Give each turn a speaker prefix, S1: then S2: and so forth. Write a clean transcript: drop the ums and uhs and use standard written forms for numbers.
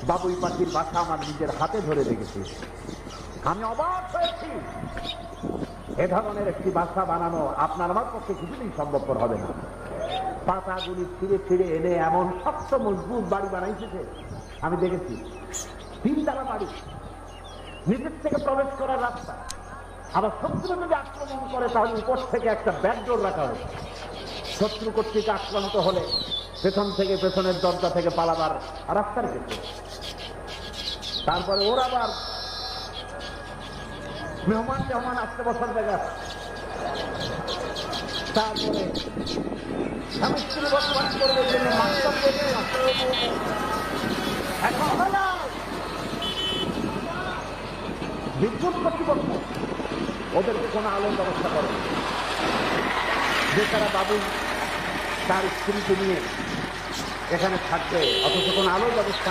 S1: বাবুই পাখির বাসা আমার নিজের হাতে ধরে দেখেছি। আমি অবাক হয়েছি, এ ধরনের একটি বাসা বানানো আপনার আমার পক্ষে কিছুতেই সম্ভবপর হবে না। পাতাগুলি ছিঁড়ে ছিঁড়ে এনে এমন শক্ত মজবুত বাড়ি বানাইছে। আমি দেখেছি 3 তলা বাড়ি, নিচের থেকে প্রবেশ করার রাস্তা, আবার শত্রু যদি আক্রমণ করে তাহলে উপর থেকে একটা ব্যাকডোর রাখা হয়েছে। শত্রু কর্তৃক আক্রান্ত হলে পেছন থেকে, পেছনের দরজা থেকে পালাবার রাস্তা রেখেছে। তারপরে ওর আবার মেহমান আসতে বসার জায়গা। তারপরে স্বামী স্ত্রী বসবাস করবে জন্য মাস্টার বিদ্যুৎ কর্তৃপক্ষ ওদেরকে কোনো আলোর ব্যবস্থা করে, যে তারা বাবু তার স্ত্রীকে নিয়ে এখানে থাকবে, অথচ কোনো আলোর ব্যবস্থা